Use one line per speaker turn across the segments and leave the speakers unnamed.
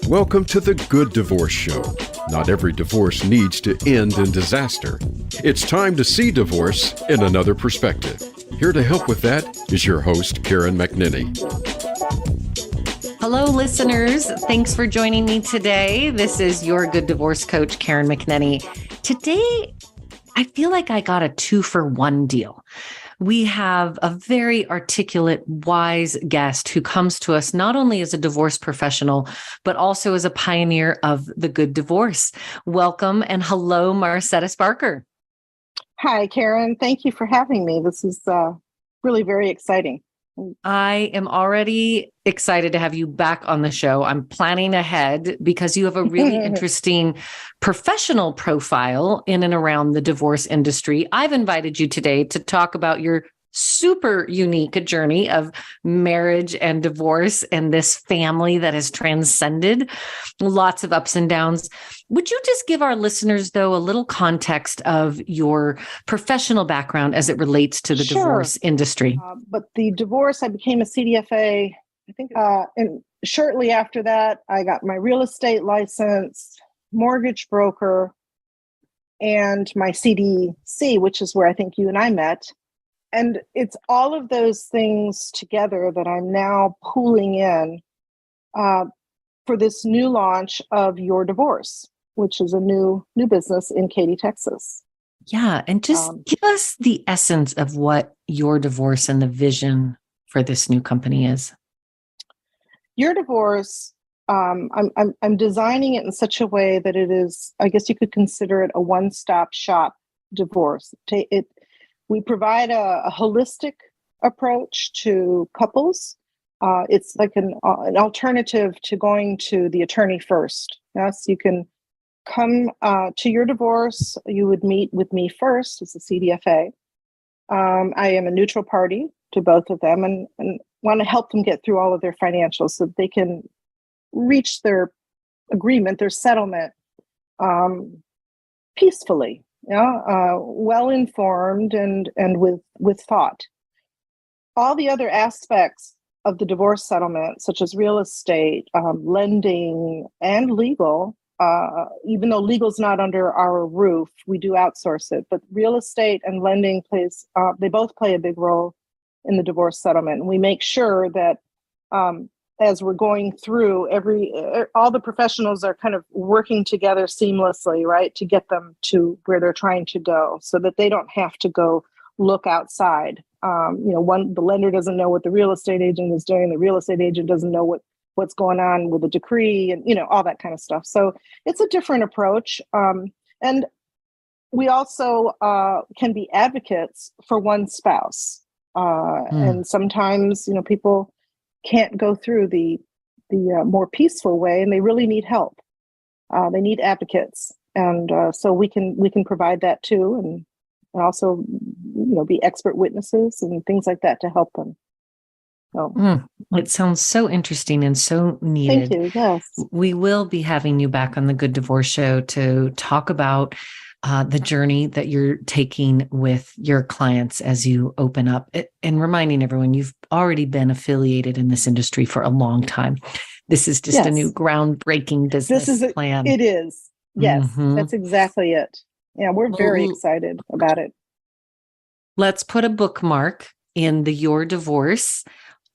Welcome to the Good Divorce Show. Not every divorce needs to end in disaster. It's time to see divorce in another perspective. Here to help with that is your host, Karen McNinney.
Hello, listeners. Thanks for joining me today. This is your Good Divorce coach, Karen McNinney. Today, I feel like I got a 2-for-1 deal. We have a very articulate, wise guest who comes to us not only as a divorce professional, but also as a pioneer of the good divorce. Welcome and hello, Marcetta Barker.
Hi, Karen. Thank you for having me. This is really very exciting.
I am already excited to have you back on the show. I'm planning ahead because you have a really interesting professional profile in and around the divorce industry. I've invited you today to talk about your super unique journey of marriage and divorce and this family that has transcended lots of ups and downs. Would you just give our listeners, though, a little context of your professional background as it relates to the divorce industry?
But the divorce, I became a CDFA, I think, and shortly after that, I got my real estate license, mortgage broker, and my CDC, which is where I think you and I met. And it's all of those things together that I'm now pooling in for this new launch of Your Divorce, which is a new business in Katy, Texas.
Yeah. And just give us the essence of what Your Divorce and the vision for this new company is.
Your Divorce, I'm designing it in such a way that it is, I guess you could consider it a one-stop shop divorce. We provide a holistic approach to couples. It's like an alternative to going to the attorney first. Yes, you can come to Your Divorce. You would meet with me first as a CDFA. I am a neutral party to both of them and want to help them get through all of their financials so that they can reach their agreement, their settlement peacefully. Well informed and with thought. All the other aspects of the divorce settlement, such as real estate, lending, and legal, even though legal's not under our roof, we do outsource it. But real estate and lending they both play a big role in the divorce settlement. And we make sure that as we're going through all the professionals are kind of working together seamlessly, right, to get them to where they're trying to go so that they don't have to go look outside. The lender doesn't know what the real estate agent is doing. The real estate agent doesn't know what's going on with the decree and, all that kind of stuff. So it's a different approach. And we also can be advocates for one spouse. And sometimes, people can't go through the more peaceful way, and they really need help. They need advocates, and so we can provide that too, and also be expert witnesses and things like that to help them. So.
It sounds so interesting and so needed.
Thank you. Yes,
we will be having you back on the Good Divorce Show to talk about the journey that you're taking with your clients as you open up, and reminding everyone you've already been affiliated in this industry for a long time. This is just a new groundbreaking business plan.
It is. Yes, That's exactly it. Yeah, we're very excited about it.
Let's put a bookmark in the Your Divorce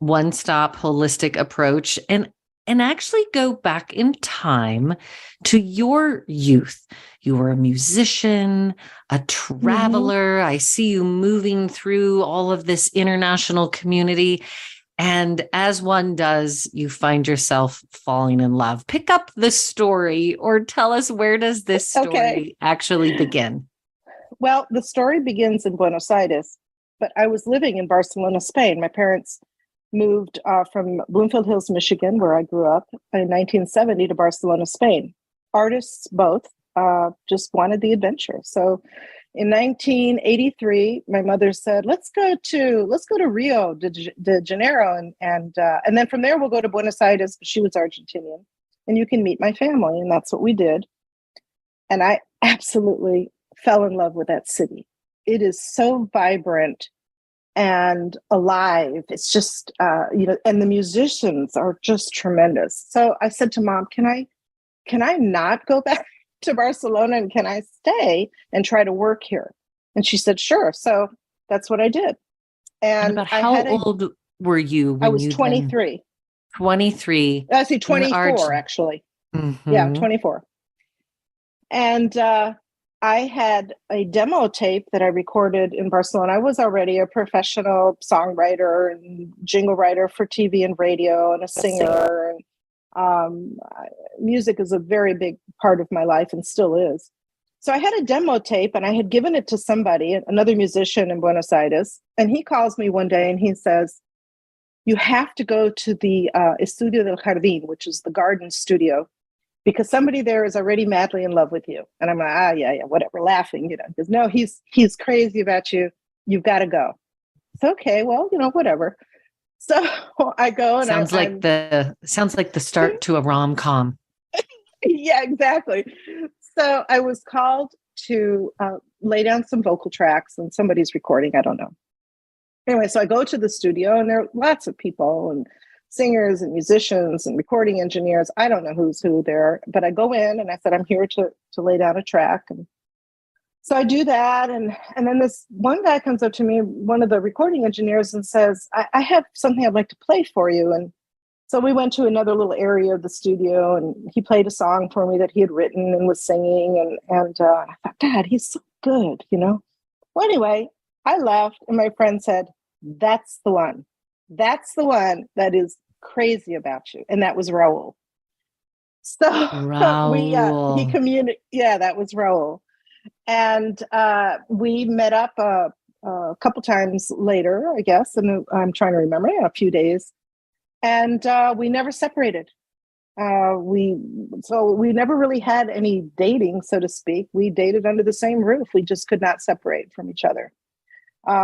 one-stop holistic approach and actually go back in time to your youth. You were a musician, a traveler. I see you moving through all of this international community. And as one does, you find yourself falling in love. Pick up the story or tell us, where does this story actually begin?
Well, the story begins in Buenos Aires, but I was living in Barcelona, Spain. My parents moved from Bloomfield Hills, Michigan, where I grew up, in 1970 to Barcelona, Spain. Artists both just wanted the adventure. So in 1983, my mother said, let's go to Rio de Janeiro. And then from there, we'll go to Buenos Aires. She was Argentinian. And you can meet my family. And that's what we did. And I absolutely fell in love with that city. It is so vibrant and alive. It's just, and the musicians are just tremendous. So I said to Mom, can I not go back to Barcelona, and can I stay and try to work here? And she said, sure. So that's what I did.
And
And
about how old were you when
I was
you
23.
23.
I see 24, actually.
Mm-hmm.
Yeah, 24. And I had a demo tape that I recorded in Barcelona. I was already a professional songwriter and jingle writer for TV and radio, and a singer. And music is a very big part of my life and still is. So I had a demo tape, and I had given it to somebody, another musician in Buenos Aires. And he calls me one day and he says, you have to go to the Estudio del Jardín, which is the garden studio, because somebody there is already madly in love with you. And I'm like, yeah, whatever, laughing, because no, he's crazy about you. You've got to go. It's okay. Well, whatever. So I go, and
sounds like the start to a rom-com.
Yeah, exactly. So I was called to lay down some vocal tracks, and somebody's recording. I don't know. Anyway, so I go to the studio, and there are lots of people and singers and musicians and recording engineers. I don't know who's who there, but I go in and I said, I'm here to lay down a track. And so I do that. And then this one guy comes up to me, one of the recording engineers, and says, I have something I'd like to play for you. And so we went to another little area of the studio, and he played a song for me that he had written and was singing. And I thought, God, he's so good, Well, anyway, I left, and my friend said, that's the one. That's the one that is crazy about you. And that was Raul. So
Raul.
that was Raul. And we met up a couple times later, I guess. And I'm trying to remember, a few days. And we never separated. We never really had any dating, so to speak. We dated under the same roof. We just could not separate from each other.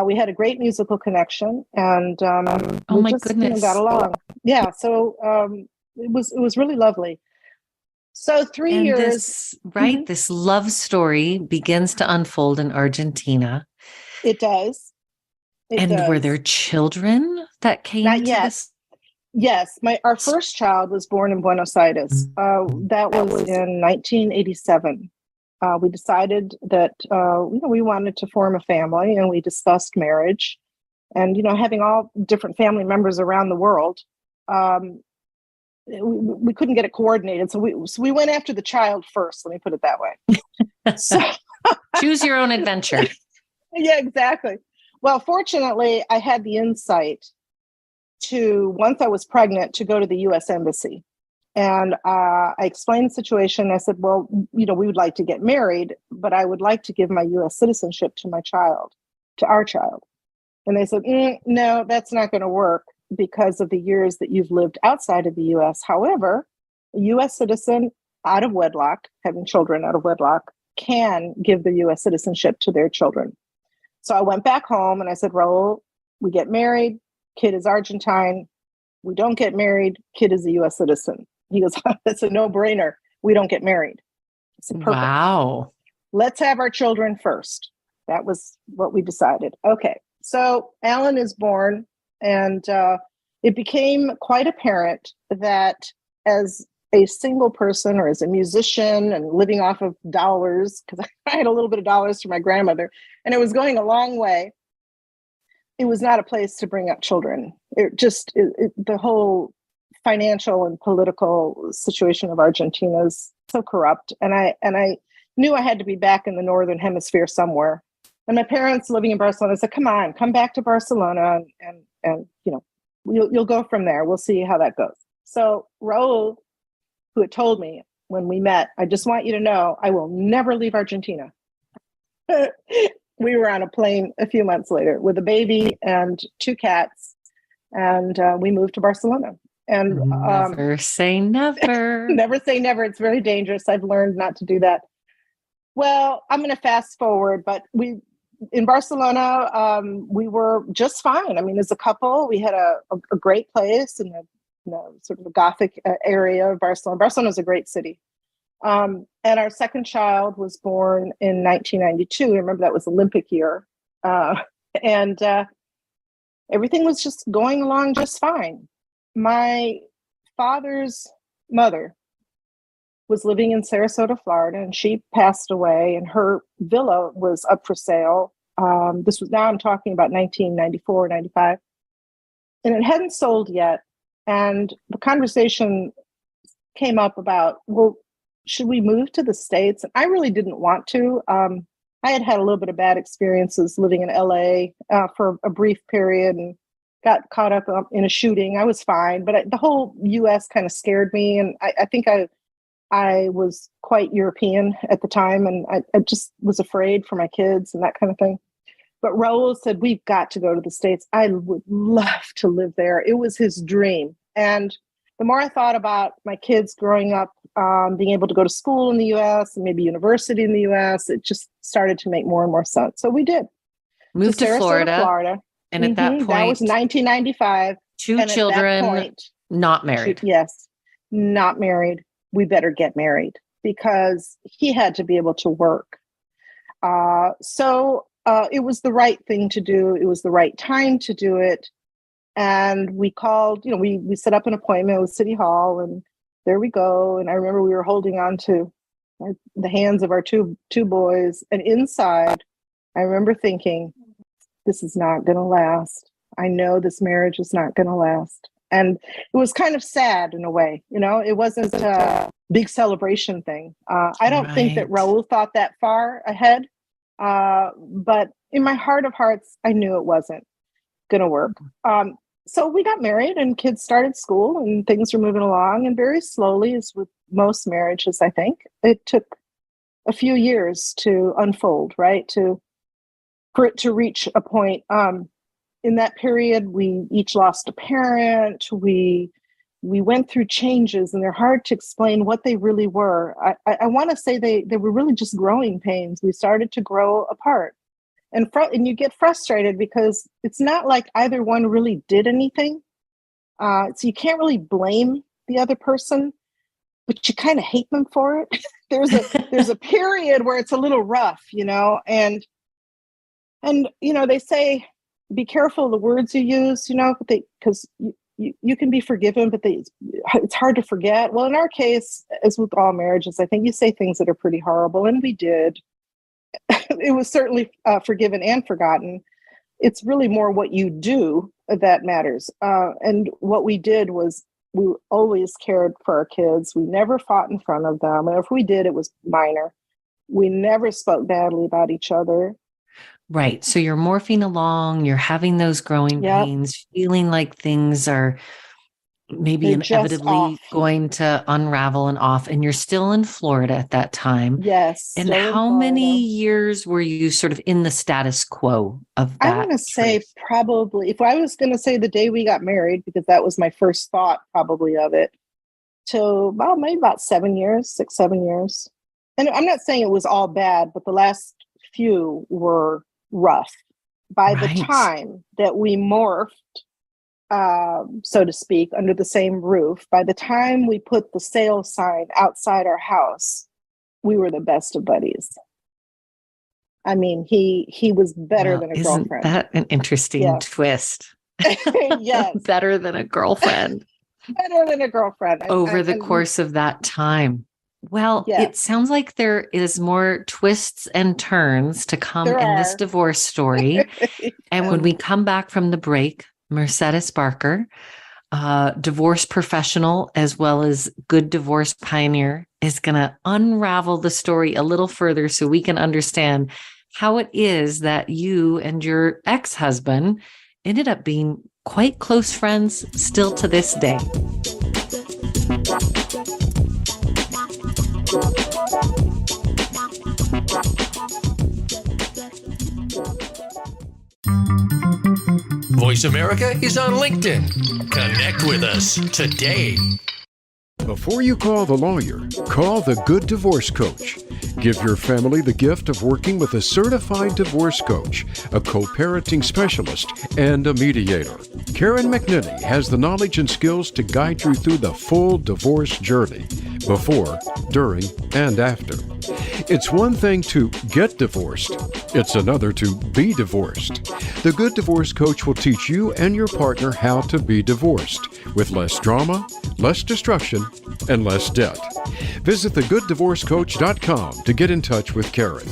We had a great musical connection, and
oh my goodness,
got along. Yeah, so it was really lovely. So 3 years,
this love story begins to unfold in Argentina.
It does.
Were there children that came?
Not yet. Yes, our first child was born in Buenos Aires. That was in 1987. We decided that we wanted to form a family, and we discussed marriage. And having all different family members around the world, we couldn't get it coordinated. So we went after the child first. Let me put it that way. So
choose your own adventure.
Yeah, exactly. Well, fortunately, I had the insight once I was pregnant, to go to the U.S. Embassy. And I explained the situation. I said, well, we would like to get married, but I would like to give my U.S. citizenship to our child. And they said, no, that's not going to work because of the years that you've lived outside of the U.S. However, a U.S. citizen out of wedlock, having children out of wedlock, can give the U.S. citizenship to their children. So I went back home and I said, Raul, we get married, kid is Argentine. We don't get married, kid is a U.S. citizen. He goes, that's a no-brainer. We don't get married. I said, perfect.
Wow.
Let's have our children first. That was what we decided. Okay. So Alan is born, and it became quite apparent that as a single person, or as a musician and living off of dollars, because I had a little bit of dollars from my grandmother, and it was going a long way, it was not a place to bring up children. The whole financial and political situation of Argentina is so corrupt. And I knew I had to be back in the Northern Hemisphere somewhere. And my parents living in Barcelona said, come back to Barcelona, and you'll go from there. We'll see how that goes. So Raul, who had told me when we met, I just want you to know, I will never leave Argentina. We were on a plane a few months later with a baby and 2 cats, and we moved to Barcelona. And
never say never.
Never say never. It's very dangerous. I've learned not to do that. Well, I'm going to fast forward, but in Barcelona, we were just fine. I mean, as a couple, we had a great place in sort of a Gothic area of Barcelona. Barcelona is a great city. And our second child was born in 1992. I remember that was Olympic year. And everything was just going along just fine. My father's mother was living in Sarasota, Florida, and she passed away, and her villa was up for sale. This was, now I'm talking about 1994, 95, and it hadn't sold yet. And the conversation came up about, well, should we move to the States? And I really didn't want to. I had had a little bit of bad experiences living in LA for a brief period and got caught up in a shooting. I was fine, but the whole US kind of scared me. And I think I was quite European at the time, and I just was afraid for my kids and that kind of thing. But Raul said, we've got to go to the States. I would love to live there. It was his dream. And the more I thought about my kids growing up, being able to go to school in the US and maybe university in the US, it just started to make more and more sense. So we did.
Moved to
Sarasota,
Florida. And at that point,
that was 1995.
Two children, not married.
Yes, not married. We better get married because he had to be able to work. So it was the right thing to do. It was the right time to do it. And we called, we set up an appointment with City Hall, and there we go. And I remember we were holding on to the hands of our two boys. And inside, I remember thinking, this is not going to last. I know this marriage is not going to last. And it was kind of sad in a way, it wasn't a big celebration thing. I don't think that Raul thought that far ahead. But in my heart of hearts, I knew it wasn't going to work. So we got married and kids started school and things were moving along. And very slowly, as with most marriages, I think, it took a few years to unfold, right? For it to reach a point. In that period, we each lost a parent. We went through changes, and they're hard to explain what they really were. I want to say they were really just growing pains. We started to grow apart. And you get frustrated because it's not like either one really did anything. So you can't really blame the other person, but you kind of hate them for it. There's a period where it's a little rough, and they say, be careful of the words you use, because you can be forgiven, but it's hard to forget. Well, in our case, as with all marriages, I think you say things that are pretty horrible, and we did. It was certainly forgiven and forgotten. It's really more what you do that matters. And what we did was we always cared for our kids. We never fought in front of them. And if we did, it was minor. We never spoke badly about each other.
Right. So you're morphing along, you're having those growing pains, feeling like things are maybe inevitably going to unravel and off. And you're still in Florida at that time.
Yes.
And how many years were you sort of in the status quo of that?
I want to say probably, if I was going to say the day we got married, because that was my first thought probably of it, to maybe about 7 years, 6, 7 years. And I'm not saying it was all bad, but the last few were rough. By the time that we morphed, so to speak, under the same roof, by the time we put the sale sign outside our house, we were the best of buddies. I mean, he was better than a girlfriend.
Isn't that an interesting twist?
Yes.
Better than a girlfriend.
Better than a girlfriend.
Over the course of that time. Well, it sounds like there is more twists and turns to come in this divorce story. And when we come back from the break, Mercedes Barker, divorce professional as well as good divorce pioneer, is going to unravel the story a little further so we can understand how it is that you and your ex-husband ended up being quite close friends still to this day.
Voice America is on LinkedIn. Connect with us today.
Before you call the lawyer, call the Good Divorce Coach. Give your family the gift of working with a certified divorce coach, a co-parenting specialist, and a mediator. Karen McNinney has the knowledge and skills to guide you through the full divorce journey, before, during, and after. It's one thing to get divorced, it's another to be divorced. The Good Divorce Coach will teach you and your partner how to be divorced with less drama, less destruction, and less debt. Visit thegooddivorcecoach.com to get in touch with Karen.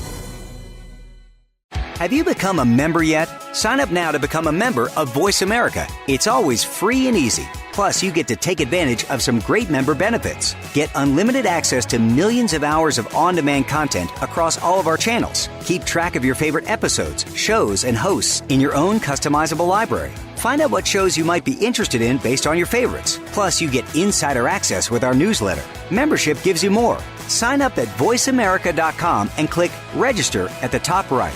Have you become a member yet? Sign up now to become a member of Voice America. It's always free and easy. Plus, you get to take advantage of some great member benefits. Get unlimited access to millions of hours of on-demand content across all of our channels. Keep track of your favorite episodes, shows, and hosts in your own customizable library. Find out what shows you might be interested in based on your favorites. Plus, you get insider access with our newsletter. Membership gives you more. Sign up at voiceamerica.com and click register at the top right.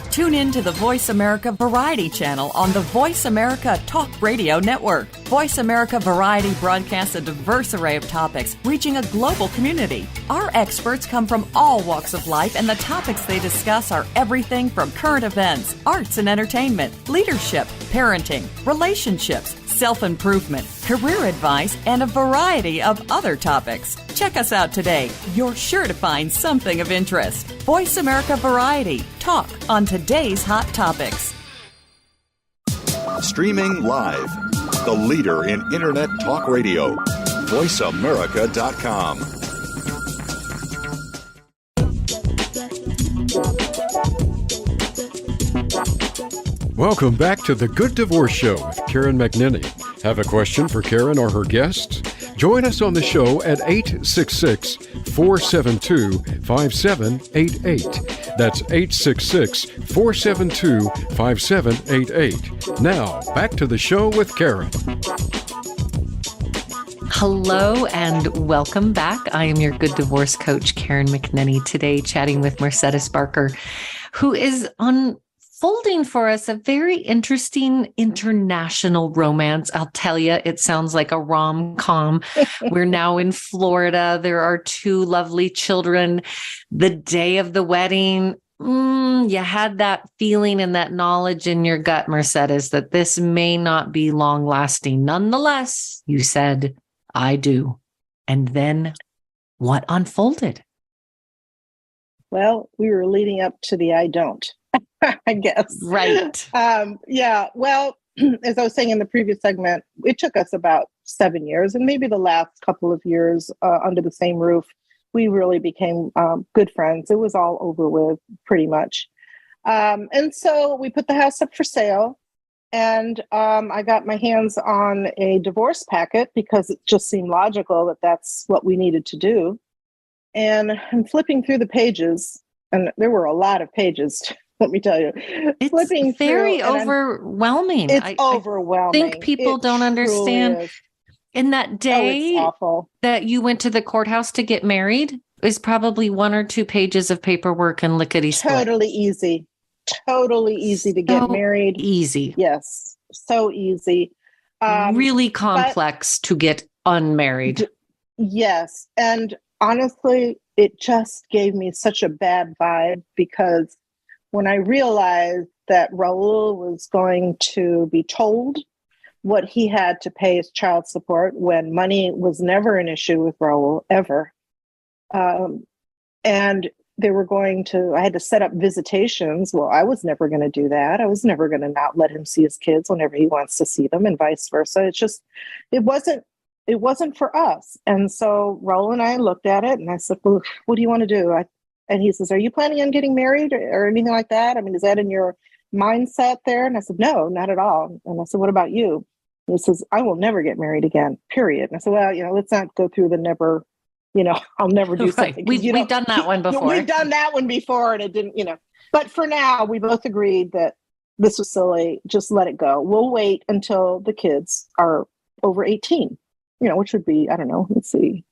Tune in to the Voice America Variety channel on the Voice America Talk Radio Network. Voice America Variety broadcasts a diverse array of topics, reaching a global community. Our experts come from all walks of life, and the topics they discuss are everything from current events, arts and entertainment, leadership, parenting, relationships, self-improvement, career advice, and a variety of other topics. Check us out today. You're sure to find something of interest. Voice America Variety. Talk on today's hot topics.
Streaming live. The leader in Internet talk radio. VoiceAmerica.com.
Welcome back to the Good Divorce Show with Karen McNinney. Have a question for Karen or her guests? Join us on the show at 866-472-5788. That's 866-472-5788. Now, back to the show with Karen.
Hello and welcome back. I am your Good Divorce Coach, Karen McNinney, today chatting with Mercedes Barker, who is unfolding for us a very interesting international romance. I'll tell you, it sounds like a rom-com. We're now in Florida. There are two lovely children. The day of the wedding, you had that feeling and that knowledge in your gut, Mercedes, that this may not be long-lasting. Nonetheless, you said, I do. And then what unfolded?
Well, we were leading up to the I don't, I guess.
Right.
Yeah. Well, as I was saying in the previous segment, it took us about 7 years, and maybe the last couple of years under the same roof, we really became good friends. It was all over with pretty much. And so we put the house up for sale. And I got my hands on a divorce packet because it just seemed logical that that's what we needed to do. And I'm flipping through the pages, and there were a lot of pages, let me tell you.
It's
flipping
very
through,
overwhelming.
It's overwhelming.
I think people don't understand.
Is.
In that day
it's awful.
that you went to the courthouse to get married is probably 1 or 2 pages of paperwork and lickety-split.
Totally easy to get married.
Easy.
Yes, so easy.
Really complex to get unmarried.
Yes. And honestly, it just gave me such a bad vibe because when I realized that Raul was going to be told what he had to pay as child support when money was never an issue with Raul, ever. And they were I had to set up visitations. Well, I was never going to do that. I was never going to not let him see his kids whenever he wants to see them and vice versa. It wasn't for us. And so Raul and I looked at it and I said, well, what do you want to do? And he says, are you planning on getting married or anything like that? I mean, is that in your mindset there? And I said, no, not at all. And I said, what about you? And he says, I will never get married again, period. And I said, well, let's not go through the never, I'll never do something.
Right. We've done that one before.
We've done that one before and it didn't, But for now, we both agreed that this was silly. Just let it go. We'll wait until the kids are over 18, which would be, I don't know, let's see,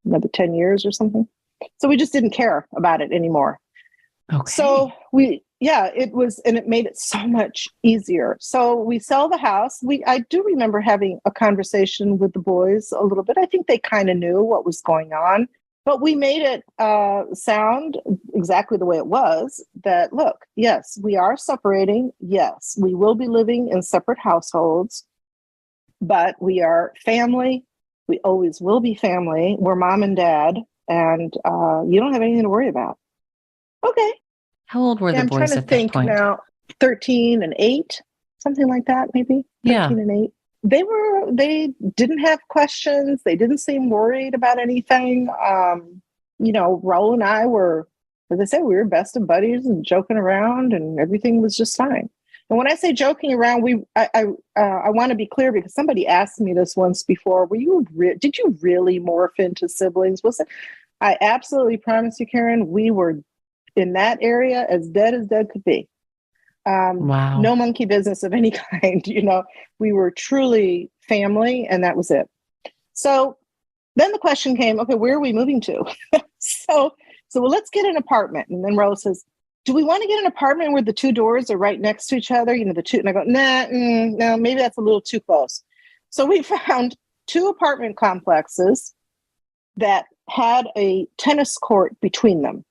another 10 years or something. So we just didn't care about it anymore.
Okay.
So it was, and it made it so much easier. So we sell the house. I do remember having a conversation with the boys a little bit. I think they kind of knew what was going on, but we made it sound exactly the way it was, that, look, yes, we are separating. Yes, we will be living in separate households, but we are family. We always will be family. We're mom and dad. and you don't have anything to worry about. Okay.
How old were
Yeah,
the
I'm trying
boys
to
at that
think
point?
now. 13 and 8, something like that, maybe. 13
Yeah.
and 8. They didn't have questions. They didn't seem worried about anything. Raul and I were, as I said, we were best of buddies and joking around, and everything was just fine. And when I say joking around, I want to be clear, because somebody asked me this once before. Did you really morph into siblings? I absolutely promise you, Karen, we were in that area as dead could be.
Wow.
No monkey business of any kind. We were truly family, and that was it. So then the question came, okay, where are we moving to? So well, let's get an apartment. And then Rose says, do we want to get an apartment where the two doors are right next to each other? The two. And I go, no, maybe that's a little too close. So we found 2 apartment complexes that had a tennis court between them.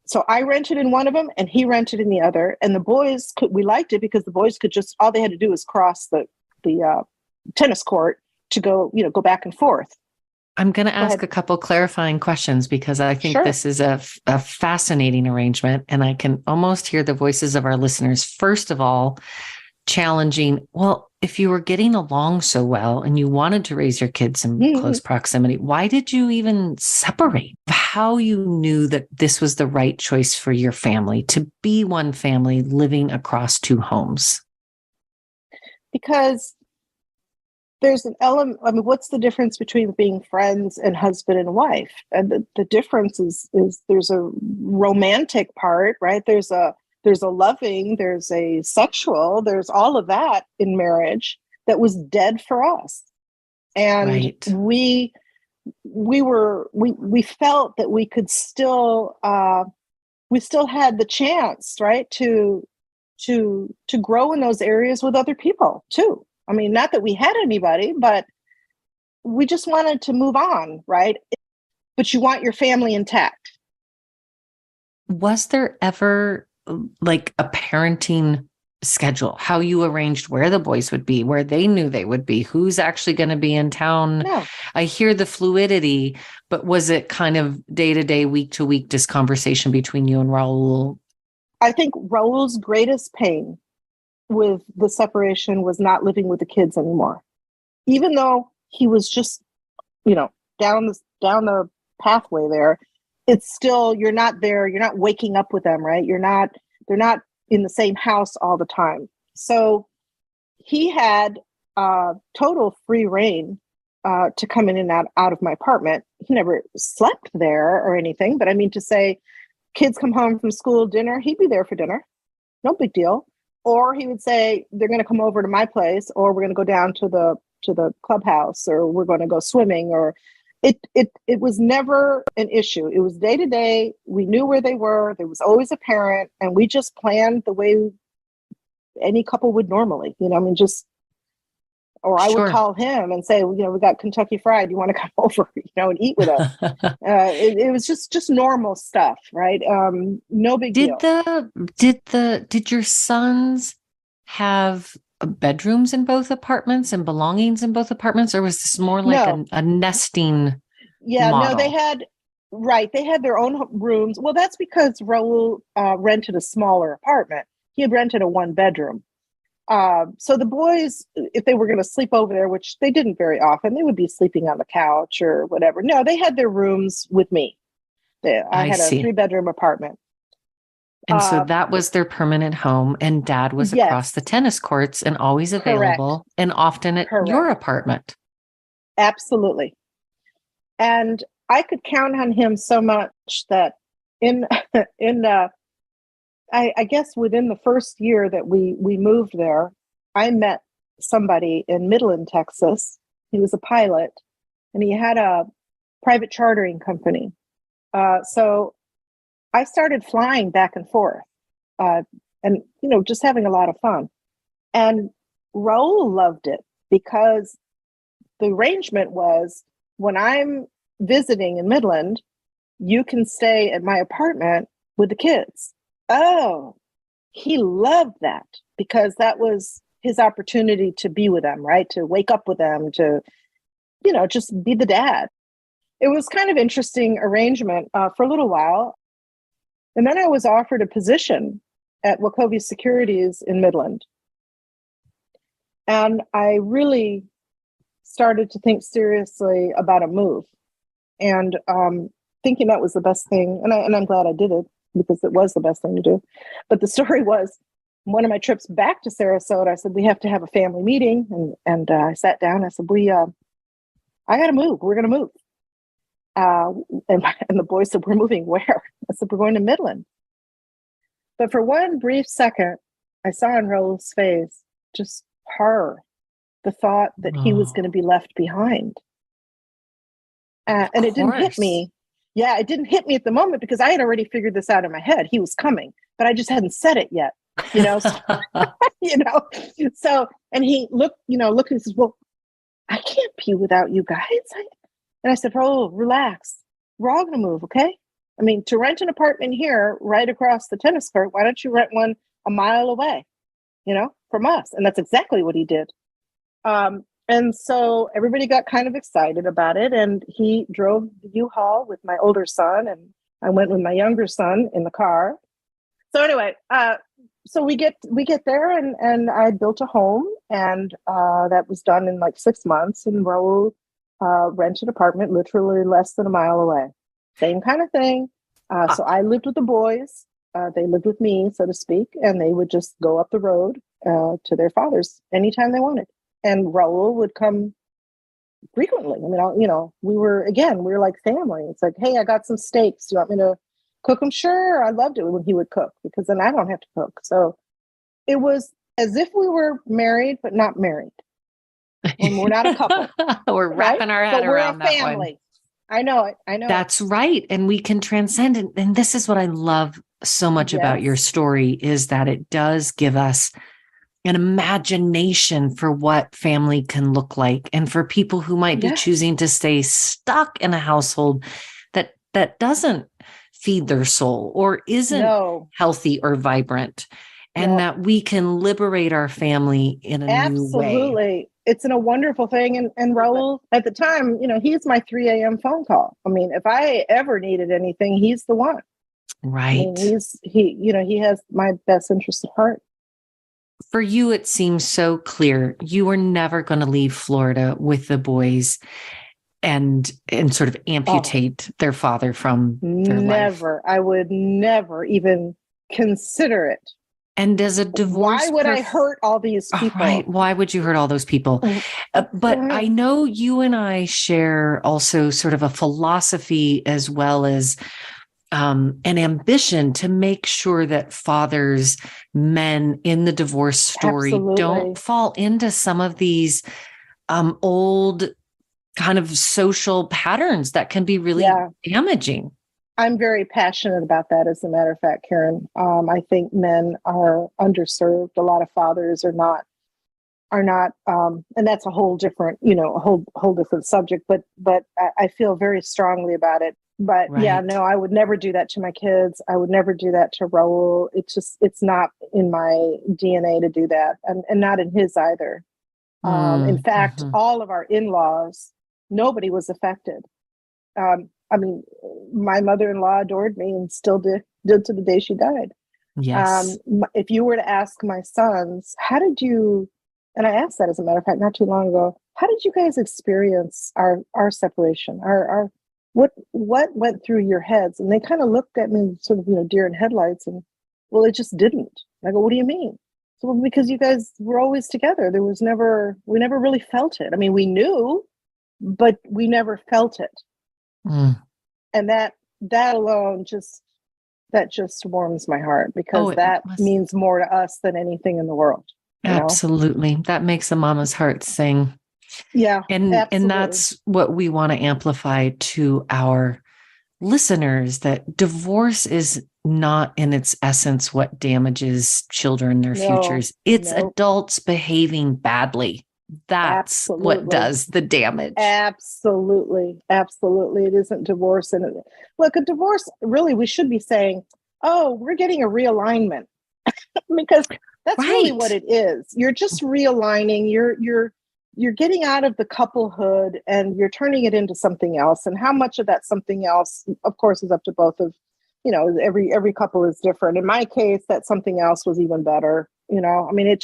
So I rented in one of them and he rented in the other. And the boys we liked it because the boys could just, all they had to do was cross the tennis court to go back and forth.
I'm going to ask a couple clarifying questions, because I think
Sure.
this is a fascinating arrangement, and I can almost hear the voices of our listeners. First of all, challenging, well, if you were getting along so well and you wanted to raise your kids in close proximity, why did you even separate? How you knew that this was the right choice for your family, to be one family living across 2 homes?
Because there's an element, what's the difference between being friends and husband and wife? And the difference is there's a romantic part, right? There's a loving, there's a sexual, there's all of that in marriage that was dead for us. And
right.
we felt that we could still, we still had the chance, right, to grow in those areas with other people too. Not that we had anybody, but we just wanted to move on, right? But you want your family intact.
Was there ever like a parenting schedule, how you arranged where the boys would be, where they knew they would be, who's actually going to be in town?
No.
I hear the fluidity, but was it kind of day to day, week to week, this conversation between you and Raul? I
think Raul's greatest pain with the separation was not living with the kids anymore. Even though he was just, down the pathway there, it's still, you're not there. You're not waking up with them, right? They're not in the same house all the time. So he had total free reign to come in and out of my apartment. He never slept there or anything, but to say, kids come home from school, dinner, he'd be there for dinner. No big deal. Or he would say, they're going to come over to my place, or we're going to go down to the clubhouse, or we're going to go swimming, or it was never an issue. It was day to day. We knew where they were. There was always a parent, and we just planned the way any couple would normally, or I would call him and say, we got Kentucky Fried. You want to come over, and eat with us? It was just normal stuff, right? No big deal.
Did your sons have bedrooms in both apartments and belongings in both apartments, or was this more like a nesting?
Yeah,
model?
No, they had their own rooms. Well, that's because Raul rented a smaller apartment. He had rented a 1-bedroom. So the boys, if they were going to sleep over there, which they didn't very often, they would be sleeping on the couch or whatever. No, they had their rooms with me. I had a 3-bedroom apartment.
And so that was their permanent home, and Dad was across the tennis courts and always available, and often at your apartment.
Absolutely. And I could count on him so much that I guess within the first year that we moved there, I met somebody in Midland, Texas. He was a pilot, and he had a private chartering company. So I started flying back and forth, and just having a lot of fun. And Raul loved it because the arrangement was, when I'm visiting in Midland, you can stay at my apartment with the kids. Oh, he loved that, because that was his opportunity to be with them, right? To wake up with them, to, just be the dad. it was kind of interesting arrangement for a little while. And then I was offered a position at Wachovia Securities in Midland. And I really started to think seriously about a move, and thinking that was the best thing. And I'm glad I did it, because it was the best thing to do. But the story was, one of my trips back to Sarasota, I said, we have to have a family meeting. And I sat down, I said, I got to move. We're going to move. And the boys said, we're moving where? I said, we're going to Midland. But for one brief second, I saw in Raul's face just horror, the thought that he was going to be left behind. And it didn't hit me. Yeah, it didn't hit me at the moment, because I had already figured this out in my head. He was coming, but I just hadn't said it yet, So, and he looked and says, well, I can't be without you guys. And I said, Raul, relax. We're all going to move, okay? I mean, to rent an apartment here right across the tennis court, why don't you rent one a mile away, from us? And that's exactly what he did. And so everybody got kind of excited about it. And he drove the U-Haul with my older son, and I went with my younger son in the car. So anyway, so we get there, and I built a home, and that was done in like 6 months. And Raul rented an apartment literally less than a mile away. Same kind of thing. So I lived with the boys. They lived with me, so to speak, and they would just go up the road to their fathers anytime they wanted. And Raul would come frequently. I mean, we were like family. It's like, hey, I got some steaks. Do you want me to cook them? Sure. I loved it when he would cook, because then I don't have to cook. So it was as if we were married, but not married. When we're not a couple.
We're wrapping our head around that one.
Family. I know it.
That's right. And we can transcend it. And this is what I love so much about your story, is that it does give us an imagination for what family can look like. And for people who might be choosing to stay stuck in a household that doesn't feed their soul or isn't healthy or vibrant, and that we can liberate our family in a new way.
Absolutely. It's a wonderful thing. And Raul, at the time, he's my 3 a.m. phone call. I mean, if I ever needed anything, he's the one.
Right.
I mean, he has my best interest at heart.
For you, it seems so clear. You were never going to leave Florida with the boys and sort of amputate their father from their life.
Never. I would never even consider it.
And as a divorce,
why would I hurt all these people?
Right. Why would you hurt all those people? But I know you and I share also sort of a philosophy, as well as an ambition to make sure that fathers, men in the divorce story don't fall into some of these old kind of social patterns that can be really damaging.
I'm very passionate about that, as a matter of fact, Karen. I think men are underserved. A lot of fathers are not, and that's a whole different, a whole different subject. But I feel very strongly about it. But I would never do that to my kids. I would never do that to Raul. It's not in my DNA to do that, and not in his either. In fact, all of our in-laws, nobody was affected. I mean, my mother-in-law adored me and still did to the day she died.
Yes.
If you were to ask my sons, how did you, and I asked that, as a matter of fact, not too long ago, how did you guys experience our separation? What went through your heads? And they kind of looked at me sort of, deer in headlights, and, well, it just didn't. And I go, what do you mean? So, well, because you guys were always together. We never really felt it. I mean, we knew, but we never felt it. And that alone just warms my heart, because that means more to us than anything in the world.
Absolutely. That makes a mama's heart sing.
Yeah.
And that's what we want to amplify to our listeners, that divorce is not in its essence what damages children, their futures. It's adults behaving badly. That's what does the damage.
Absolutely. It isn't divorce. And look, a divorce, really, we should be saying, oh, we're getting a realignment, because that's really what it is. You're just realigning. You're you're getting out of the couplehood and you're turning it into something else. And how much of that something else, of course, is up to both of, every couple is different. In my case, that something else was even better. I mean,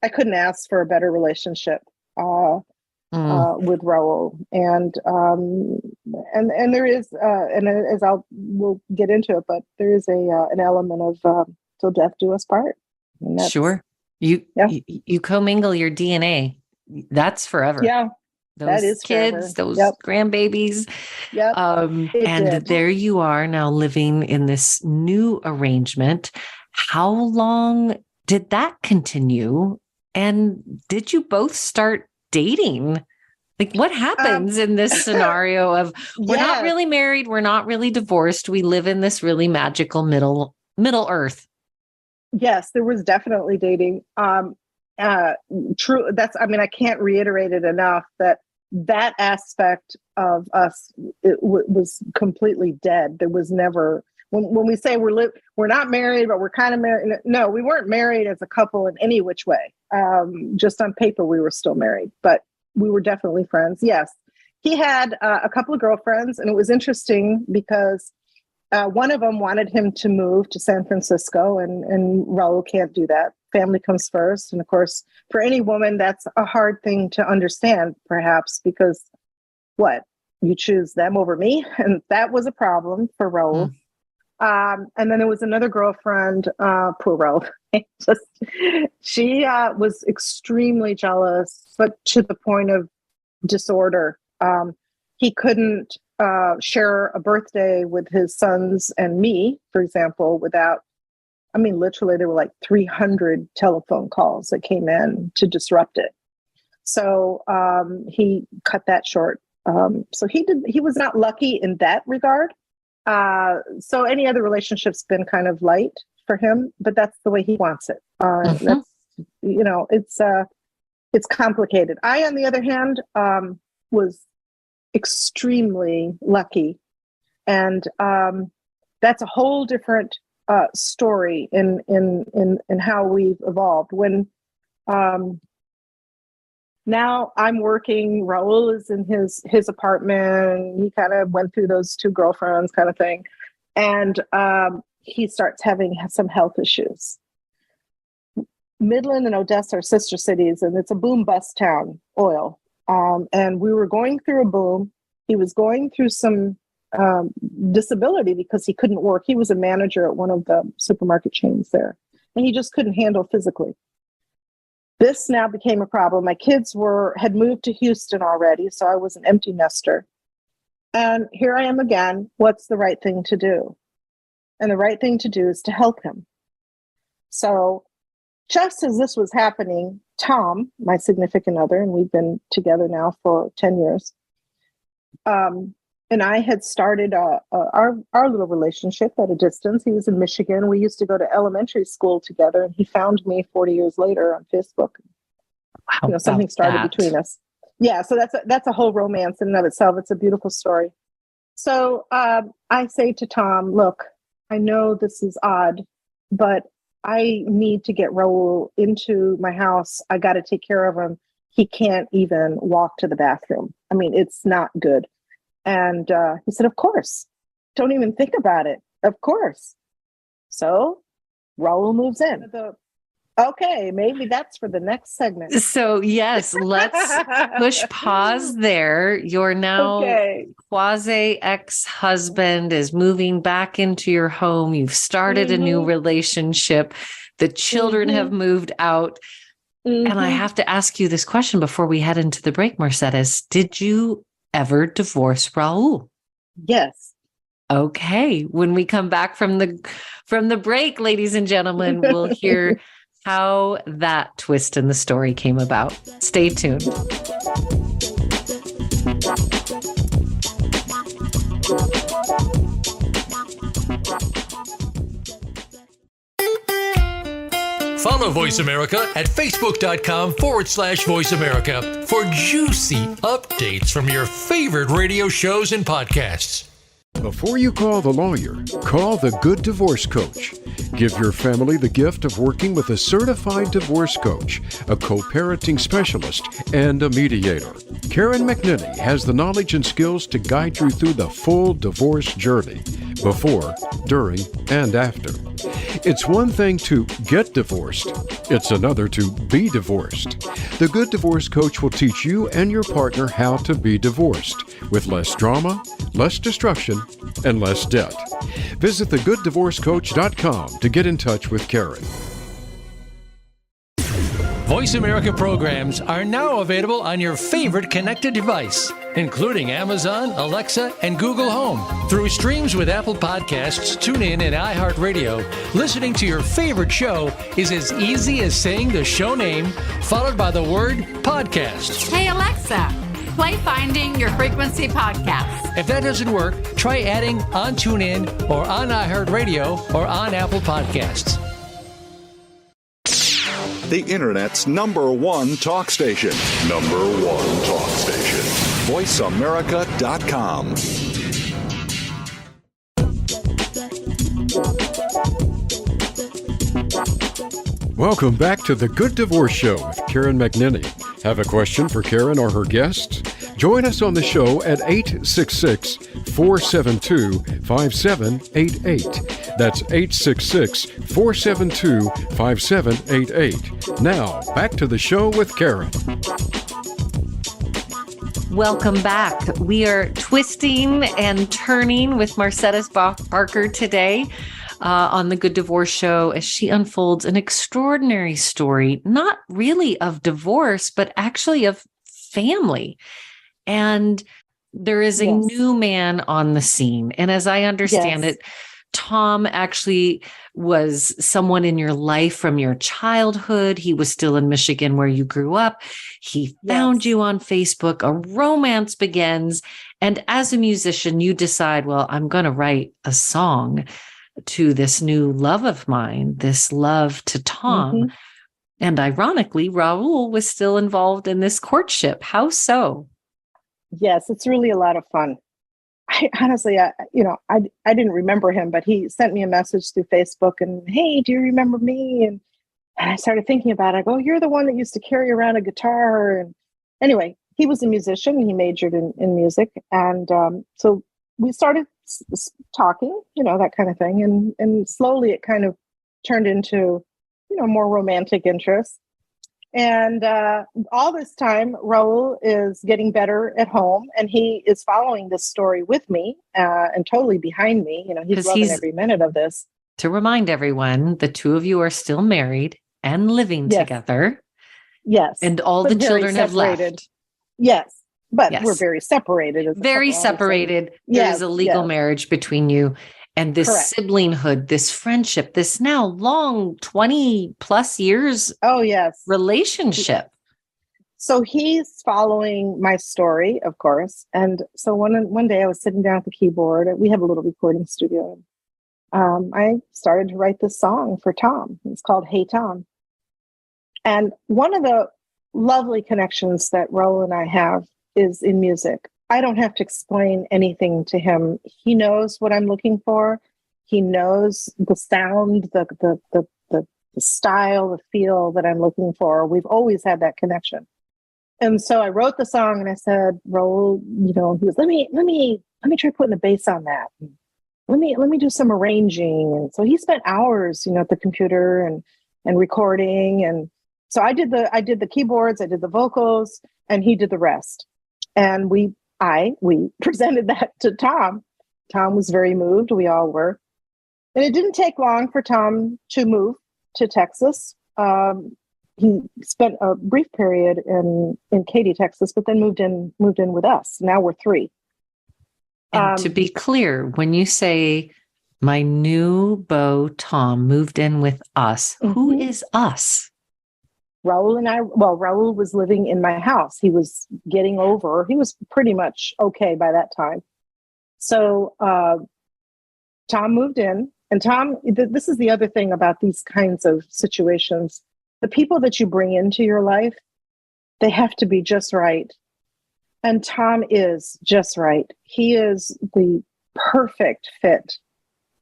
I couldn't ask for a better relationship with Raul. And there is, and as we'll get into it, but there is an element of till death do us part.
Sure. You commingle your DNA. That's forever.
Yeah.
Those
that is
kids,
forever.
those grandbabies.
Yep.
And there you are now living in this new arrangement. How long did that continue? And did you both start dating? Like, what happens in this scenario of we're not really married, we're not really divorced, we live in this really magical middle earth?
Yes, there was definitely dating. True. I can't reiterate it enough that aspect of us was completely dead. There was never, when we say we're not married, but we're kind of married. No, we weren't married as a couple in any which way. Just on paper, we were still married, but we were definitely friends. Yes. He had a couple of girlfriends, and it was interesting because one of them wanted him to move to San Francisco, and Raul can't do that. Family comes first. And of course, for any woman, that's a hard thing to understand, perhaps, because you choose them over me? And that was a problem for Raul. And then there was another girlfriend, poor Raul. She was extremely jealous, but to the point of disorder. He couldn't share a birthday with his sons and me, for example, without, literally there were like 300 telephone calls that came in to disrupt it. So he cut that short. So he was not lucky in that regard. So any other relationship's been kind of light for him, but that's the way he wants it. That's, it's complicated. I, on the other hand, was extremely lucky. And that's a whole different story in how we've evolved. When now I'm working, Raul is in his apartment. He kind of went through those two girlfriends kind of thing. And he starts having some health issues. Midland and Odessa are sister cities, and it's a boom bust town, oil. And we were going through a boom. He was going through some disability because he couldn't work. He was a manager at one of the supermarket chains there, and he just couldn't handle physically. This now became a problem. My kids had moved to Houston already, so I was an empty nester. And here I am again. What's the right thing to do? And the right thing to do is to help him. So just as this was happening, Tom, my significant other, and we've been together now for 10 years, and I had started our little relationship at a distance. He was in Michigan. We used to go to elementary school together, and he found me 40 years later on Facebook.
Wow,
something started between us. Yeah, so that's a whole romance in and of itself. It's a beautiful story. So I say to Tom, look, I know this is odd, but I need to get Raul into my house. I got to take care of him. He can't even walk to the bathroom. It's not good. And he said, of course. Don't even think about it. Of course. So Raul moves in. Okay, maybe that's for the next segment.
So yes, let's push pause there. Your now quasi ex-husband is moving back into your home. You've started a new relationship. The children have moved out. And I have to ask you this question before we head into the break, Mercedes. Did you ever divorce Raul?
Yes.
Okay. When we come back from the break, ladies and gentlemen, we'll hear how that twist in the story came about. Stay tuned.
Follow Voice America at facebook.com/Voice America for juicy updates from your favorite radio shows and podcasts.
Before you call the lawyer, call the Good Divorce Coach. Give your family the gift of working with a certified divorce coach, a co-parenting specialist, and a mediator. Karen McNinney has the knowledge and skills to guide you through the full divorce journey, before, during, and after. It's one thing to get divorced. It's another to be divorced. The Good Divorce Coach will teach you and your partner how to be divorced with less drama, less destruction, and less debt. Visit thegooddivorcecoach.com to get in touch with Karen.
Voice America programs are now available on your favorite connected device, including Amazon, Alexa, and Google Home. Through streams with Apple Podcasts, TuneIn, and iHeartRadio, listening to your favorite show is as easy as saying the show name followed by the word podcast.
Hey, Alexa, play Finding Your Frequency podcast.
If that doesn't work, try adding on TuneIn or on iHeartRadio or on Apple Podcasts.
The Internet's #1 talk station. #1 talk station. VoiceAmerica.com.
Welcome back to the Good Divorce Show with Karen McNinney. Have a question for Karen or her guests? Join us on the show at 866-472-5788. That's 866-472-5788. Now, back to the show with Karen.
Welcome back. We are twisting and turning with Marcellus Barker today on the Good Divorce Show as she unfolds an extraordinary story, not really of divorce, but actually of family. And there is a new man on the scene. And as I understand it, Tom actually was someone in your life from your childhood. He was still in Michigan where you grew up. He found you on Facebook. A romance begins. And as a musician, you decide, well, I'm going to write a song to this new love of mine, this love to Tom. Mm-hmm. And ironically, Raul was still involved in this courtship. How so?
Yes, it's really a lot of fun. I honestly, I didn't remember him, but he sent me a message through Facebook and, hey, do you remember me? And I started thinking about it. I go, you're the one that used to carry around a guitar. And anyway, he was a musician. He majored in music. And so we started talking, that kind of thing. And slowly it kind of turned into, more romantic interest. And all this time, Raul is getting better at home, and he is following this story with me and totally behind me. He's loving every minute of this.
To remind everyone, the two of you are still married and living together.
Yes.
And all the children have left.
Yes. But we're very separated.
Very separated. There's a legal marriage between you. And this siblinghood, this friendship, this now long 20 plus years relationship. So he's following my story, of course. And so one day I was sitting down at the keyboard. We have a little recording studio. I started to write this song for Tom. It's called Hey Tom. And one of the lovely connections that Raul and I have is in music. I don't have to explain anything to him. He knows what I'm looking for. He knows the sound, the style, the feel that I'm looking for. We've always had that connection. And so I wrote the song and I said, Raul, he goes, let me try putting a bass on that. Let me do some arranging. And so he spent hours, at the computer and recording. And so I did the keyboards, I did the vocals, and he did the rest. And we presented that to Tom. Tom was very moved. We all were. And it didn't take long for Tom to move to Texas. He spent a brief period in Katy, Texas, but then moved in with us. Now we're three. And to be clear, when you say my new beau Tom moved in with us, who is us?
Raul and I, Raul was living in my house. He was getting over. He was pretty much okay by that time. So Tom moved in. And Tom, this is the other thing about these kinds of situations. The people that you bring into your life, they have to be just right. And Tom is just right. He is the perfect fit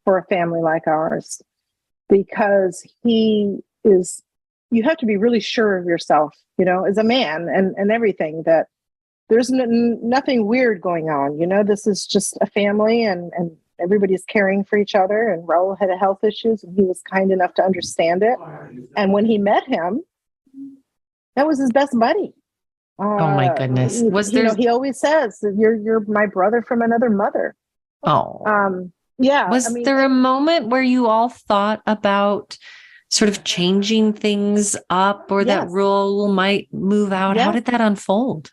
for a family like ours, because you have to be really sure of yourself, as a man and everything, that there's nothing weird going on. This is just a family, and everybody's caring for each other. And Raul had health issues, and he was kind enough to understand it. And when he met him, that was his best buddy.
Oh my goodness.
He always says, you're my brother from another mother.
Oh,
yeah.
Was there a moment where you all thought about sort of changing things up, or that Raul might move out?
Yes.
How did that unfold?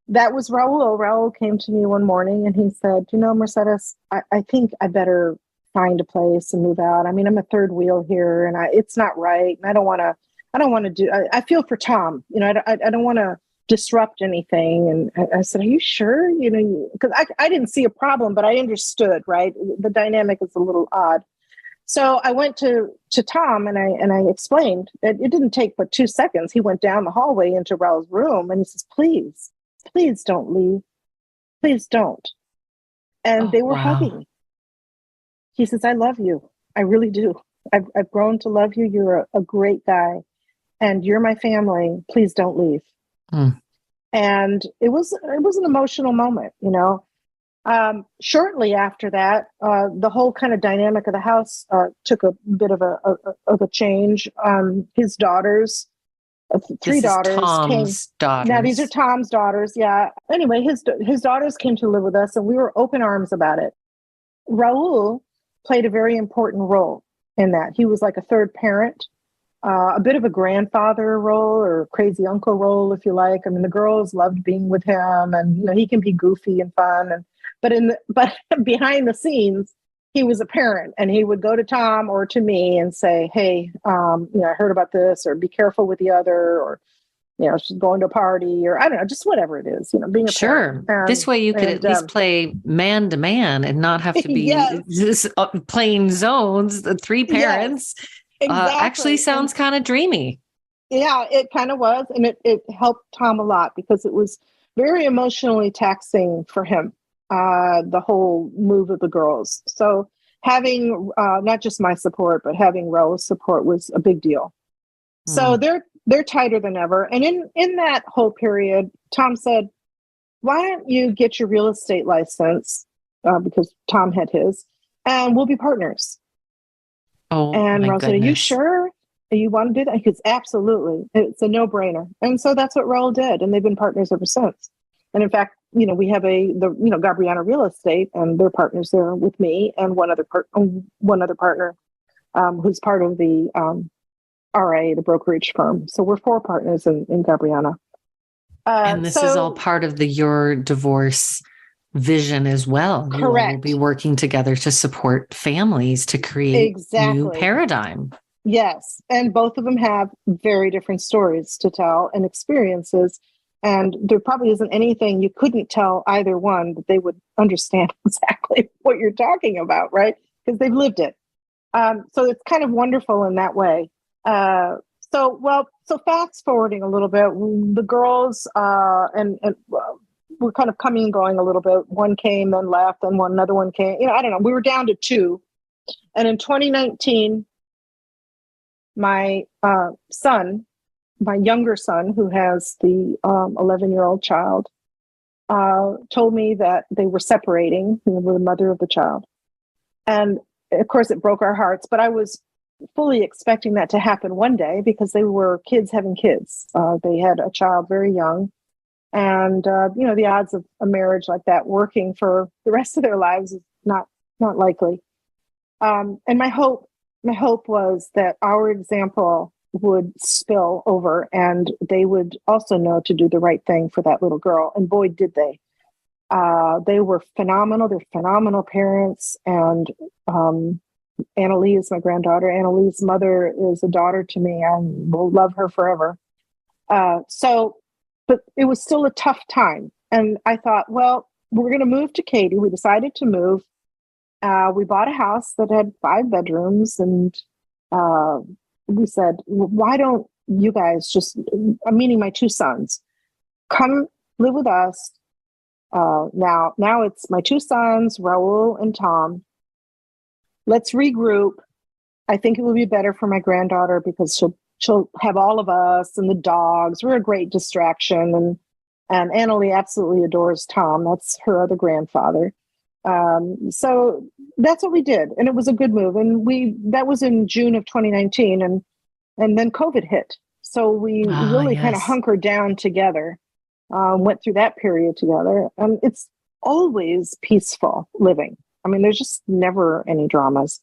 That was Raul. Raul came to me one morning and he said, Mercedes, I think I better find a place and move out. I mean, I'm a third wheel here, and it's not right. And I don't want to do, I feel for Tom, I don't want to disrupt anything. And I said, are you sure? Because I didn't see a problem, but I understood, right? The dynamic is a little odd. So I went to Tom and I explained. It didn't take but 2 seconds. He went down the hallway into Raul's room and he says, please don't leave. Please don't. And they were hugging. He says, I love you. I really do. I've grown to love you. You're a great guy, and you're my family. Please don't leave. And it was an emotional moment, Shortly after that, the whole kind of dynamic of the house took a bit of a change. His daughters, three daughters,
Tom's daughters.
Now these are Tom's daughters. Yeah. Anyway, his daughters came to live with us, and we were open arms about it. Raul played a very important role in that. He was like a third parent. A bit of a grandfather role, or crazy uncle role, if you like. I mean, the girls loved being with him, and he can be goofy and fun. But behind the scenes, he was a parent, and he would go to Tom or to me and say, "Hey, I heard about this," or "Be careful with the other," or she's going to a party, or I don't know, just whatever it is. Being a parent.
This way, you could at least play man to man and not have to be just playing zones. The three parents.
Yes. Exactly.
Actually sounds kind of dreamy.
Yeah, it kind of was. And it helped Tom a lot, because it was very emotionally taxing for him, the whole move of the girls. So having not just my support, but having Raul's support was a big deal. So they're tighter than ever. And in that whole period, Tom said, why don't you get your real estate license? Because Tom had his, and we'll be partners.
Oh,
and Raul said, are you sure you want to do that? He goes, absolutely. It's a no-brainer. And so that's what Raul did. And they've been partners ever since. And in fact, we have Gabriana Real Estate, and they're partners there with me and one other partner who's part of the RA, the brokerage firm. So we're 4 partners in Gabriana.
And this is all part of your divorce vision as well.
Correct.
You all will be working together to support families to create a new paradigm.
Yes. And both of them have very different stories to tell and experiences. And there probably isn't anything you couldn't tell either one that they would understand exactly what you're talking about, right? Because they've lived it. So it's kind of wonderful in that way. So fast forwarding a little bit, the girls we're kind of coming and going a little bit. One came, then left, and another one came. I don't know. We were down to 2. And in 2019, my son, my younger son, who has the 11-year-old child, told me that they were separating, with the mother of the child. And of course, it broke our hearts. But I was fully expecting that to happen one day, because they were kids having kids. They had a child very young. And, the odds of a marriage like that working for the rest of their lives is not likely. And my hope was that our example would spill over, and they would also know to do the right thing for that little girl. And boy, did they. They were phenomenal. They're phenomenal parents. And Annalie is my granddaughter. Annalie's mother is a daughter to me. I will love her forever. But it was still a tough time. And I thought, well, we're going to move to Katy. We decided to move. We bought a house that had 5 bedrooms. And we said, why don't you guys I'm meeting my 2 sons, come live with us. Now it's my two sons, Raul and Tom. Let's regroup. I think it will be better for my granddaughter because she'll have all of us and the dogs. We're a great distraction, and Annalie absolutely adores Tom. That's her other grandfather. So that's what we did, and it was a good move. And that was in June of 2019, and then COVID hit. So we really kind of hunkered down together, went through that period together, and it's always peaceful living. I mean, there's just never any dramas.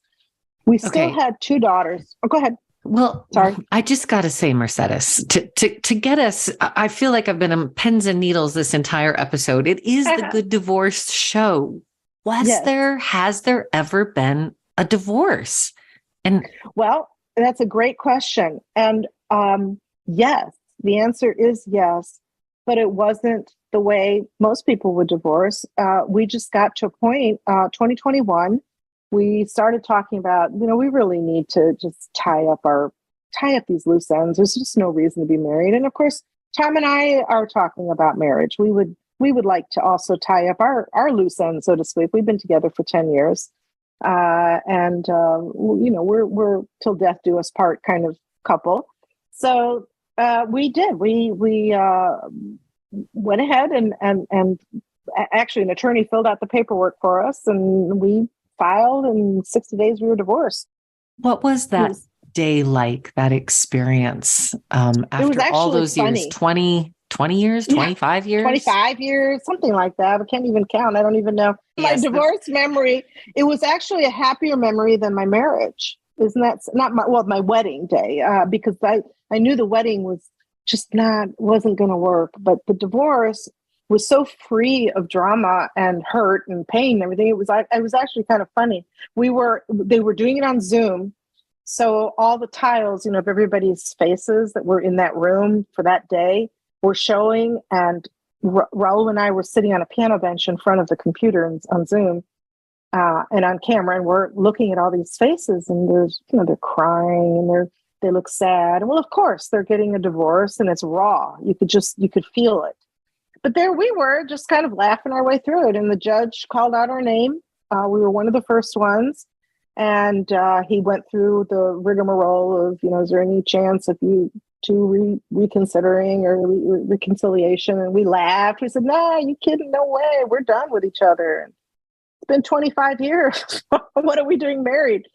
We still had two daughters. Oh, go ahead.
Well,
sorry.
I just got to say, Mercedes, to get us, I feel like I've been on pins and needles this entire episode. It is the Good Divorce Show. Has there ever been a divorce? And
well, that's a great question. And yes, the answer is yes, but it wasn't the way most people would divorce. We just got to a point, 2021, we started talking about, we really need to just tie up these loose ends. There's just no reason to be married. And of course, Tom and I are talking about marriage. We would like to also tie up our loose ends, so to speak. We've been together for 10 years. And we're till death do us part kind of couple. So we did. We went ahead and actually an attorney filled out the paperwork for us, and we filed, and 60 days we were divorced.
What was that day like, that experience? After all those years, 20 years, 25 years? 25
years, something like that. I can't even count. I don't even know. My divorce memory, it was actually a happier memory than my marriage. Isn't that not my wedding day? Because I knew the wedding was just wasn't going to work. But the divorce was so free of drama and hurt and pain and everything. It was actually kind of funny. They were doing it on Zoom. So all the tiles, of everybody's faces that were in that room for that day were showing. And Raul and I were sitting on a piano bench in front of the computer on Zoom and on camera. And we're looking at all these faces, and there's, they're crying and they look sad. And well, of course they're getting a divorce, and it's raw. You could feel it. But there we were, just kind of laughing our way through it. And the judge called out our name. We were one of the first ones. And he went through the rigmarole of, is there any chance of you two reconsidering or reconciliation? And we laughed. We said, "No, you kidding? No way. We're done with each other. It's been 25 years. What are we doing married?"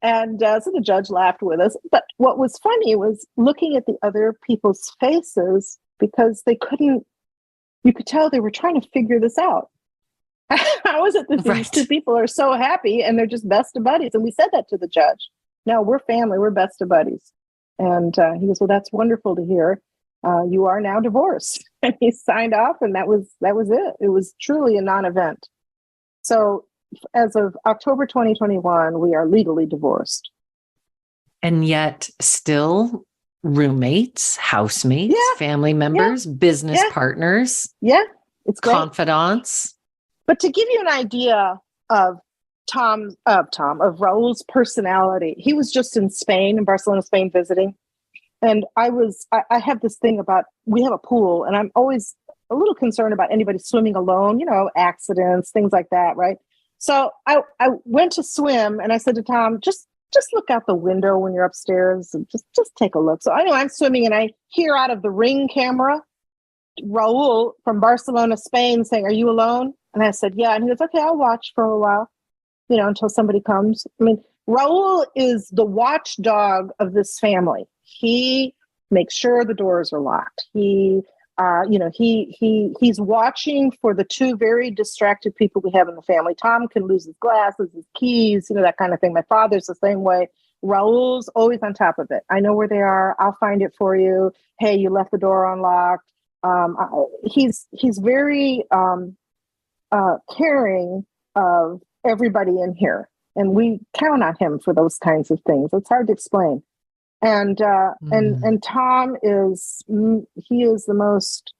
And so the judge laughed with us. But what was funny was looking at the other people's faces, because you could tell they were trying to figure this out. How is it that these two people are so happy and they're just best of buddies? And we said that to the judge. No, we're family. We're best of buddies. And he goes, "Well, that's wonderful to hear. You are now divorced." And he signed off, and that was it. It was truly a non-event. So as of October 2021, we are legally divorced.
And yet still roommates, housemates, family members, business partners.
Yeah, it's great.
Confidants.
But to give you an idea of Raul's personality, he was just in Barcelona, Spain, visiting. And I have this thing about, we have a pool, and I'm always a little concerned about anybody swimming alone, accidents, things like that, right? So I went to swim, and I said to Tom, just look out the window when you're upstairs and just take a look. So I know I'm swimming, and I hear out of the Ring camera, Raul from Barcelona, Spain saying, "Are you alone?" And I said, "Yeah." And he goes, "Okay, I'll watch for a while, until somebody comes." I mean, Raul is the watchdog of this family. He makes sure the doors are locked. He's watching for the two very distracted people we have in the family. Tom can lose his glasses, his keys, that kind of thing. My father's the same way. Raul's always on top of it. I know where they are. I'll find it for you. Hey, you left the door unlocked. He's very caring of everybody in here, and we count on him for those kinds of things. It's hard to explain. And Tom is the most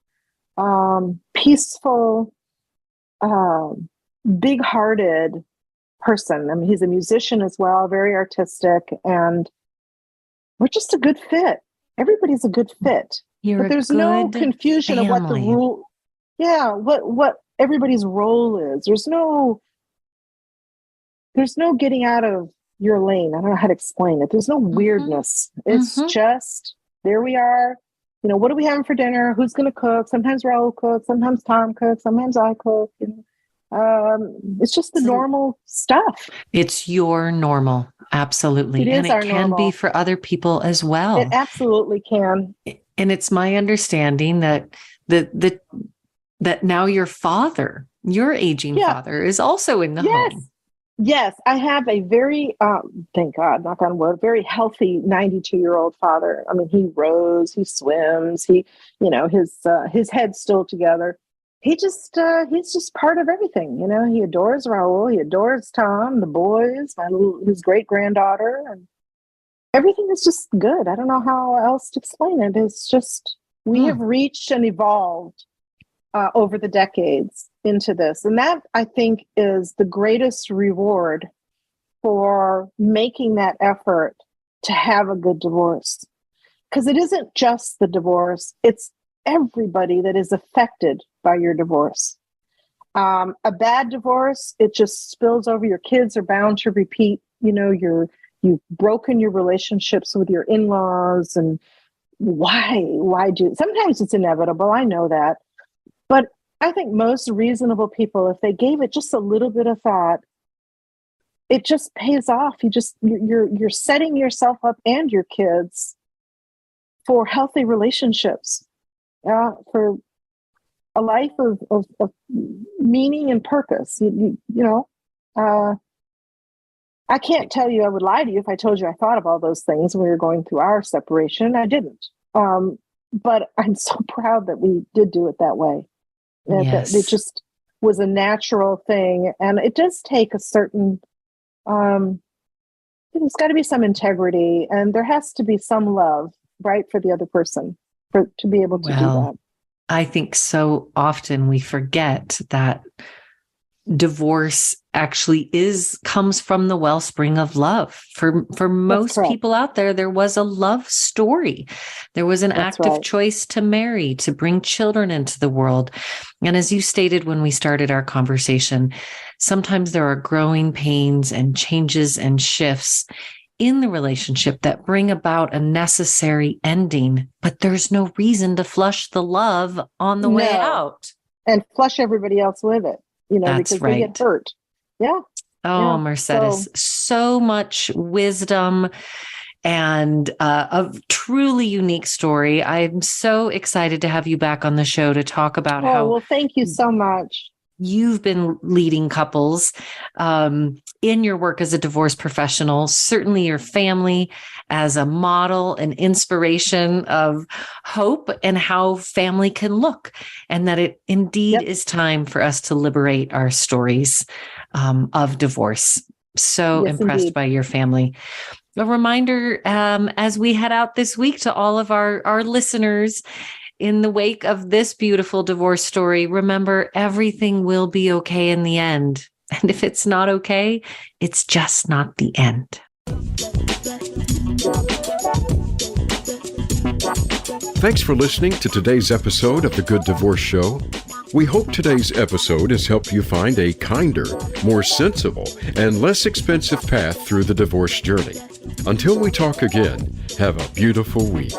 peaceful, big-hearted person. I mean, he's a musician as well, very artistic, and we're just a good fit. Everybody's a good fit. But there's no confusion of what the rule. what everybody's role is. There's no getting out of your lane. I don't know how to explain it. There's no weirdness. It's just, there we are. You know, what are we having for dinner? Who's going to cook? Sometimes Raul cooks, sometimes Tom cooks, sometimes I cook. It's just the normal stuff.
It's your normal. Absolutely.
It is
and it can
normal.
be for other people as well.
It absolutely can.
And it's my understanding that that now your father, your aging father, is also in the home.
Yes, I have a very, thank God, knock on wood, very healthy 92-year-old father. I mean, he rows, he swims, his head's still together. He's just part of everything. You know, he adores Raul, he adores Tom, the boys, his great granddaughter, and everything is just good. I don't know how else to explain it. It's just, we have reached and evolved over the decades into this. And that, I think, is the greatest reward for making that effort to have a good divorce. Because it isn't just the divorce, it's everybody that is affected by your divorce. A bad divorce, it just spills over. Your kids are bound to repeat, you've broken your relationships with your in-laws, and sometimes it's inevitable. I know that. But I think most reasonable people, if they gave it just a little bit of thought, it just pays off. You're setting yourself up and your kids for healthy relationships, for a life of meaning and purpose. I can't tell you I would lie to you if I told you I thought of all those things when we were going through our separation. I didn't. But I'm so proud that we did do it that way.
Yes.
It just was a natural thing. And it does take a certain, there's got to be some integrity, and there has to be some love, right, for the other person to be able to do that.
I think so often we forget that divorce actually comes from the wellspring of love. For most people out there, there was a love story. There was an active choice to marry, to bring children into the world. And as you stated when we started our conversation, sometimes there are growing pains and changes and shifts in the relationship that bring about a necessary ending, but there's no reason to flush the love on the way out.
And flush everybody else with it.
That's
because
right.
they get hurt. Yeah.
Oh, Mercedes, so much wisdom and a truly unique story. I'm so excited to have you back on the show to talk about how.
Well, thank you so much.
You've been leading couples in your work as a divorce professional, certainly your family as a model and inspiration of hope and how family can look, and that it indeed is time for us to liberate our stories of divorce. So impressed by your family. A reminder as we head out this week to all of our listeners, in the wake of this beautiful divorce story, remember, everything will be okay in the end. And if it's not okay, it's just not the end.
Thanks for listening to today's episode of The Good Divorce Show. We hope today's episode has helped you find a kinder, more sensible, and less expensive path through the divorce journey. Until we talk again, have a beautiful week.